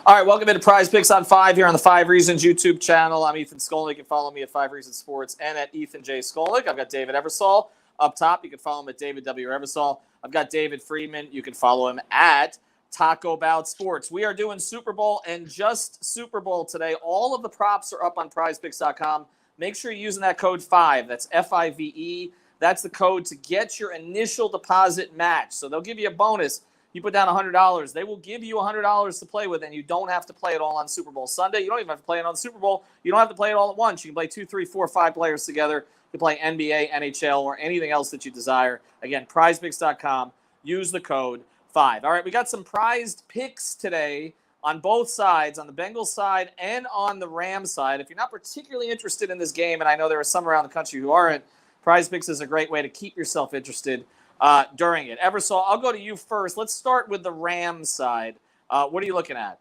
All right, welcome into Prize Picks on 5 here on the 5 Reasons YouTube channel. I'm Ethan Skolnick. You can follow me at 5 Reasons Sports and at Ethan J. Skolnick. I've got David Eversole up top. You can follow him at David W. Eversole. I've got David Friedman. You can follow him at Taco Bout Sports. We are doing Super Bowl and just Super Bowl today. All of the props are up on PrizePicks.com. Make sure you're using that code 5. That's F-I-V-E. That's the code to get your initial deposit match. So they'll give you a bonus. You put down $100, they will give you $100 to play with, and you don't have to play it all on Super Bowl Sunday. You don't even have to play it on Super Bowl. You don't have to play it all at once. You can play 2, 3, 4, 5 players together. You can play NBA, NHL, or anything else that you desire. Again, PrizePicks.com. Use the code 5. All right, we got some prized picks today on both sides, on the Bengals side and on the Rams side. If you're not particularly interested in this game, and I know there are some around the country who aren't, Prize Picks is a great way to keep yourself interested during it. Eversole, I'll go to you first. Let's start with the Rams side. What are you looking at?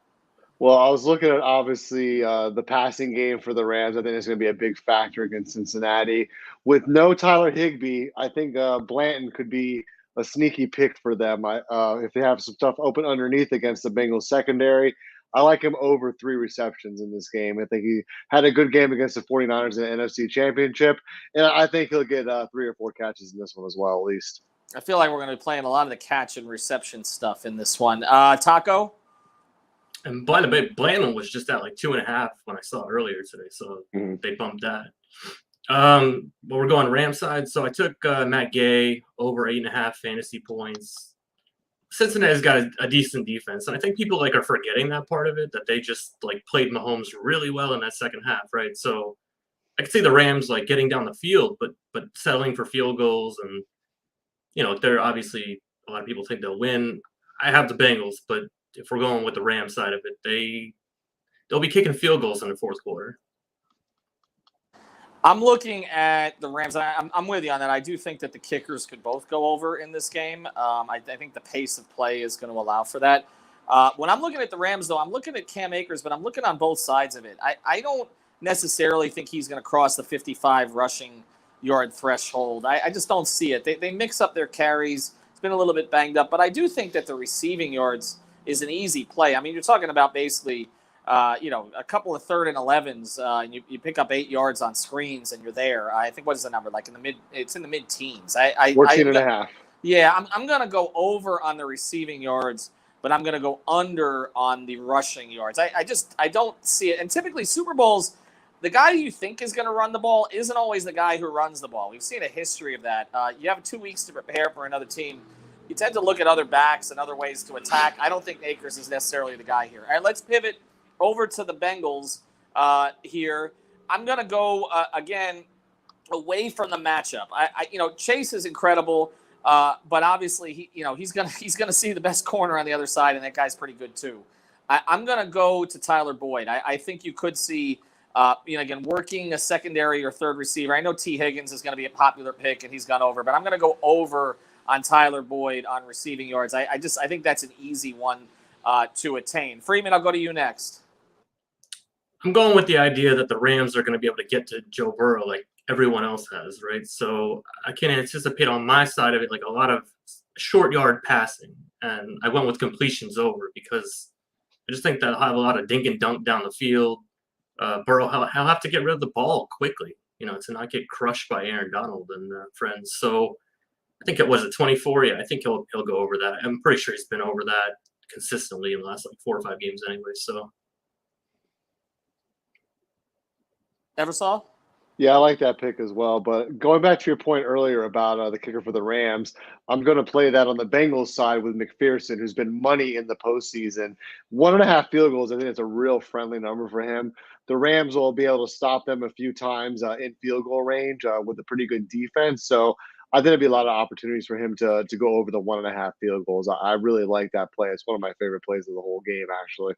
Well, I was looking at, obviously, the passing game for the Rams. I think it's going to be a big factor against Cincinnati. With no Tyler Higbee, I think Blanton could be a sneaky pick for them. If they have some stuff open underneath against the Bengals secondary, I like him over 3 receptions in this game. I think he had a good game against the 49ers in the NFC Championship, and I think he'll get 3 or 4 catches in this one as well, at least. I feel like we're going to be playing a lot of the catch and reception stuff in this one. Taco? And Blandon was just at like 2.5 when I saw it earlier today, so they bumped that. But we're going Rams side, so I took Matt Gay over 8.5 fantasy points. Cincinnati's got a decent defense, and I think people are forgetting that part of it, that they just played Mahomes really well in that second half, right? So I could see the Rams getting down the field, but settling for field goals, and they're obviously, a lot of people think they'll win. I have the Bengals, but if we're going with the Rams side of it, they'll be kicking field goals in the fourth quarter. I'm looking at the Rams. I'm with you on that. I do think that the kickers could both go over in this game. I think the pace of play is going to allow for that. When I'm looking at the Rams, though, I'm looking at Cam Akers, but I'm looking on both sides of it. I don't necessarily think he's going to cross the 55 rushing yard threshold. I just don't see it. They mix up their carries. It's been a little bit banged up, but I do think that the receiving yards is an easy play. I mean, you're talking about basically, a couple of 3rd and 11s, and you pick up 8 yards on screens, and you're there. I think, what is the number? It's in the mid-teens. 14.5. Yeah, I'm going to go over on the receiving yards, but I'm going to go under on the rushing yards. I don't see it. And typically Super Bowls, the guy you think is going to run the ball isn't always the guy who runs the ball. We've seen a history of that. You have 2 weeks to prepare for another team. You tend to look at other backs and other ways to attack. I don't think Akers is necessarily the guy here. All right, let's pivot over to the Bengals here. I'm going to go, again, away from the matchup. Chase is incredible, but obviously he's going to see the best corner on the other side, and that guy's pretty good too. I'm going to go to Tyler Boyd. I think you could see again, working a secondary or third receiver. I know T. Higgins is going to be a popular pick, and he's gone over, but I'm going to go over on Tyler Boyd on receiving yards. I think that's an easy one to attain. Freeman, I'll go to you next. I'm going with the idea that the Rams are going to be able to get to Joe Burrow like everyone else has, right? So I can anticipate on my side of it a lot of short yard passing, and I went with completions over because I just think that I'll have a lot of dink and dunk down the field. Burrow, he'll have to get rid of the ball quickly, to not get crushed by Aaron Donald and friends. So I think it was at 24. Yeah, I think he'll go over that. I'm pretty sure he's been over that consistently in the last 4 or 5 games anyway. So, Eversole? Yeah, I like that pick as well. But going back to your point earlier about the kicker for the Rams, I'm going to play that on the Bengals side with McPherson, who's been money in the postseason. 1.5 field goals, I think it's a real friendly number for him. The Rams will be able to stop them a few times in field goal range with a pretty good defense. So I think there'll be a lot of opportunities for him to go over the 1.5 field goals. I really like that play. It's one of my favorite plays of the whole game, actually.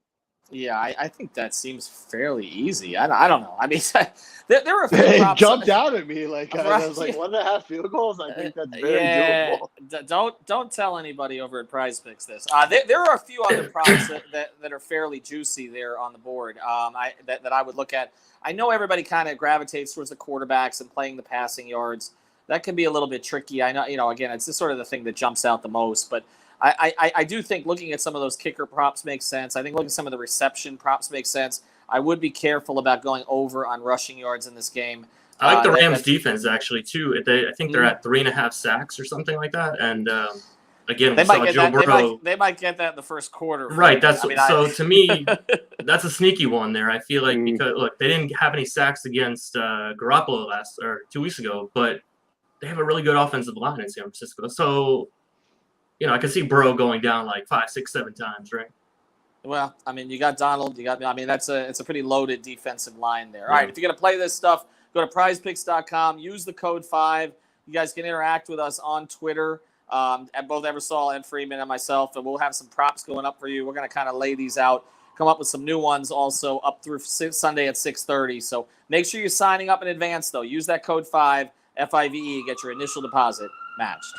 Yeah, I think that seems fairly easy. I don't know. I mean, there were a few props. It jumped out at me. I was like, 1.5 field goals? I think that's very doable. Don't tell anybody over at PrizePicks this. There are a few other props that are fairly juicy there on the board that I would look at. I know everybody kind of gravitates towards the quarterbacks and playing the passing yards. That can be a little bit tricky. I know, again, it's just sort of the thing that jumps out the most. But I do think looking at some of those kicker props makes sense. I think looking at some of the reception props makes sense. I would be careful about going over on rushing yards in this game. I like the Rams defense actually too. I think they're at 3.5 sacks or something like that. And again, they we might saw get Joe that. Burrow. They might get that in the first quarter. Right. To me, that's a sneaky one there. I feel like because look, they didn't have any sacks against Garoppolo 2 weeks ago, but they have a really good offensive line in San Francisco. So, I can see Burrow going down like 5, 6, 7 times, right? Well, I mean, you got Donald. It's a pretty loaded defensive line there. All right, if you're going to play this stuff, go to PrizePicks.com. Use the code 5. You guys can interact with us on Twitter at both Eversole and Freeman and myself, and we'll have some props going up for you. We're going to kind of lay these out, come up with some new ones also up through Sunday at 6:30. So make sure you're signing up in advance, though. Use that code 5, FIVE, get your initial deposit matched.